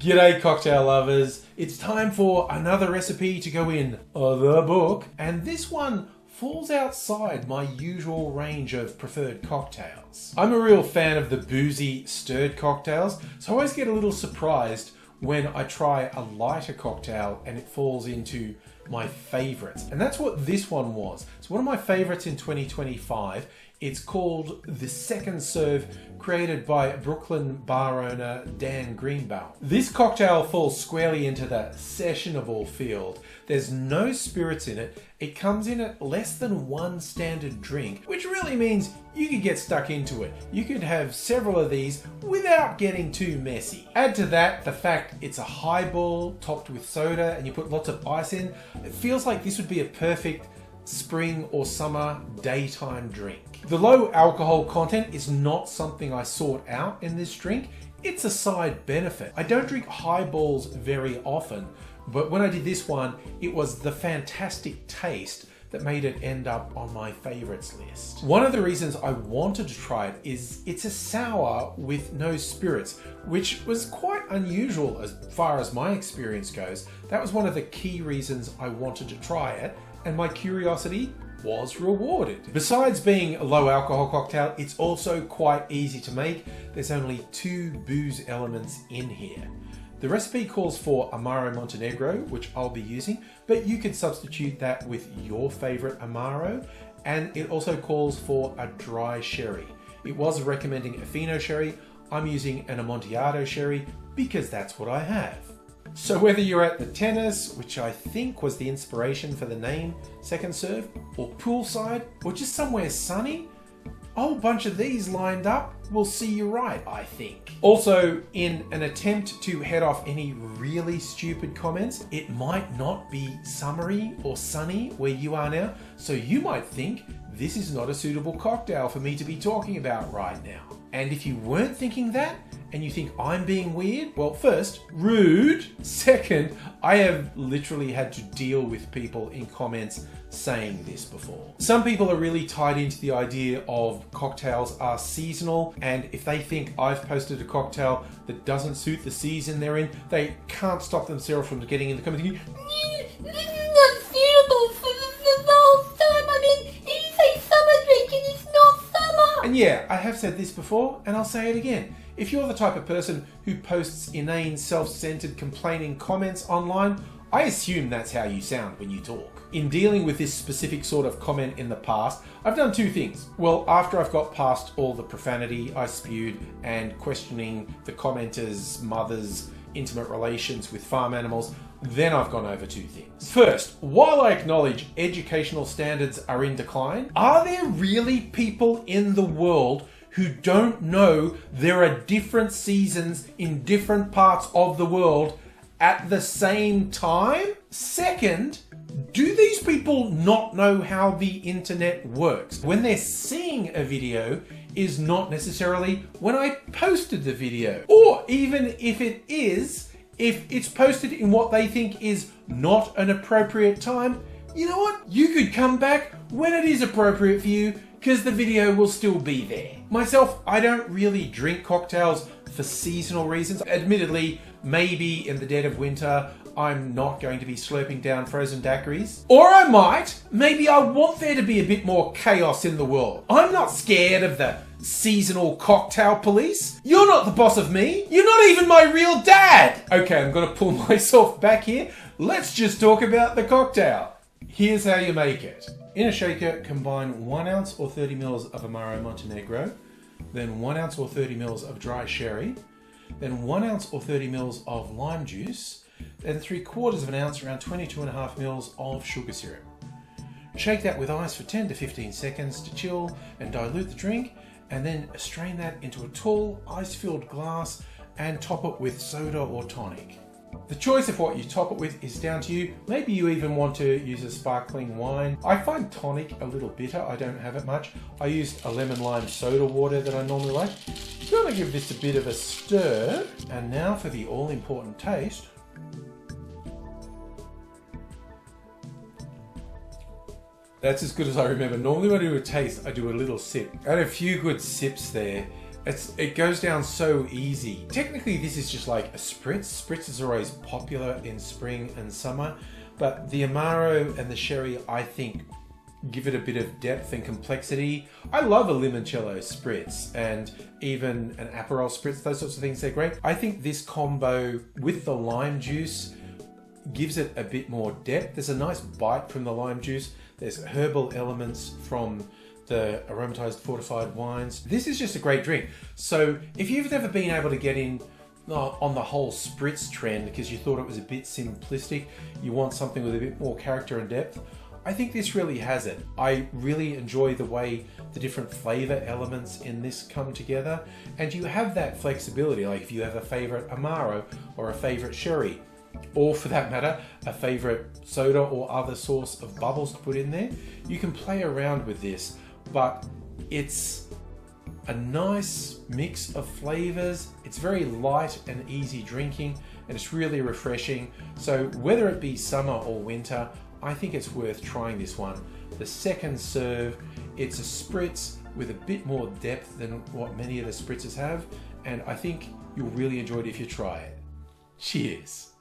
G'day cocktail lovers, it's time for another recipe to go in the book, and this one falls outside my usual range of preferred cocktails. I'm a real fan of the boozy stirred cocktails, so I always get a little surprised when I try a lighter cocktail and it falls into my favorites. And that's what this one was. It's one of my favorites in 2025. It's called The Second Serve, created by Brooklyn bar owner Dan Greenbaum. This cocktail falls squarely into the sessionable field. There's no spirits in it. It comes in at less than one standard drink, which really means you could get stuck into it. You could have several of these without getting too messy. Add to that the fact it's a highball topped with soda and you put lots of ice in. It feels like this would be a perfect spring or summer daytime drink. The low alcohol content is not something I sought out in this drink. It's a side benefit. I don't drink highballs very often, but when I did this one, it was the fantastic taste that made it end up on my favorites list. One of the reasons I wanted to try it is it's a sour with no spirits, which was quite unusual as far as my experience goes. That was one of the key reasons I wanted to try it, and my curiosity was rewarded. Besides being a low alcohol cocktail, it's also quite easy to make. There's only 2 booze elements in here. The recipe calls for Amaro Montenegro, which I'll be using, but you could substitute that with your favorite Amaro, and it also calls for a dry sherry. It was recommending a fino sherry. I'm using an Amontillado sherry because that's what I have. So whether you're at the tennis, which I think was the inspiration for the name Second Serve, or poolside, or just somewhere sunny, a whole bunch of these lined up will see you right, I think. Also, in an attempt to head off any really stupid comments, it might not be summery or sunny where you are now, so you might think this is not a suitable cocktail for me to be talking about right now. And if you weren't thinking that, and you think I'm being weird, well, first, rude. Second, I have literally had to deal with people in comments saying this before. Some people are really tied into the idea of cocktails are seasonal, and if they think I've posted a cocktail that doesn't suit the season they're in, they can't stop themselves from getting in the comments and going, this is not suitable for the whole time. I mean, it is a summer drink and it's not summer. and yeah, I have said this before, and I'll say it again. If you're the type of person who posts inane, self-centered, complaining comments online, I assume that's how you sound when you talk. In dealing with this specific sort of comment in the past, I've done 2 things. Well, after I've got past all the profanity I spewed and questioning the commenters' mothers' intimate relations with farm animals, then I've gone over 2 things. First, while I acknowledge educational standards are in decline, are there really people in the world who don't know there are different seasons in different parts of the world at the same time? Second, do these people not know how the internet works? When they're seeing a video is not necessarily when I posted the video. Or even if it is, if it's posted in what they think is not an appropriate time, you know what? You could come back when it is appropriate for you, because the video will still be there. Myself, I don't really drink cocktails for seasonal reasons. Admittedly, maybe in the dead of winter, I'm not going to be slurping down frozen daiquiris. Or I might. Maybe I want there to be a bit more chaos in the world. I'm not scared of the seasonal cocktail police. You're not the boss of me. You're not even my real dad. Okay, I'm gonna pull myself back here. Let's just talk about the cocktail. Here's how you make it. In a shaker, combine 1 ounce or 30 mils of Amaro Montenegro, then 1 ounce or 30 mils of dry sherry, then 1 ounce or 30 mils of lime juice, then 3/4 of an ounce, around 22.5 mils of sugar syrup. Shake that with ice for 10 to 15 seconds to chill and dilute the drink, and then strain that into a tall, ice-filled glass and top it with soda or tonic. The choice of what you top it with is down to you. Maybe you even want to use a sparkling wine. I find tonic a little bitter. I don't have it much. I used a lemon lime soda water that I normally like. Gonna give this a bit of a stir. And now for the all-important taste. That's as good as I remember. Normally when I do a taste, I do a little sip. I had a few good sips there. It goes down so easy. Technically, this is just like a spritz. Spritzes are always popular in spring and summer, but the Amaro and the sherry, I think, give it a bit of depth and complexity. I love a limoncello spritz and even an Aperol spritz, those sorts of things, they're great. I think this combo with the lime juice gives it a bit more depth. There's a nice bite from the lime juice. There's herbal elements from the aromatized fortified wines. This is just a great drink. So if you've never been able to get in on the whole spritz trend because you thought it was a bit simplistic, you want something with a bit more character and depth, I think this really has it. I really enjoy the way the different flavor elements in this come together, and you have that flexibility. Like if you have a favorite Amaro or a favorite sherry, or for that matter, a favorite soda or other source of bubbles to put in there, you can play around with this, but it's a nice mix of flavors. It's very light and easy drinking, and it's really refreshing. So whether it be summer or winter, I think it's worth trying this one. The second serve, it's a spritz with a bit more depth than what many of the spritzes have, and I think you'll really enjoy it if you try it. Cheers.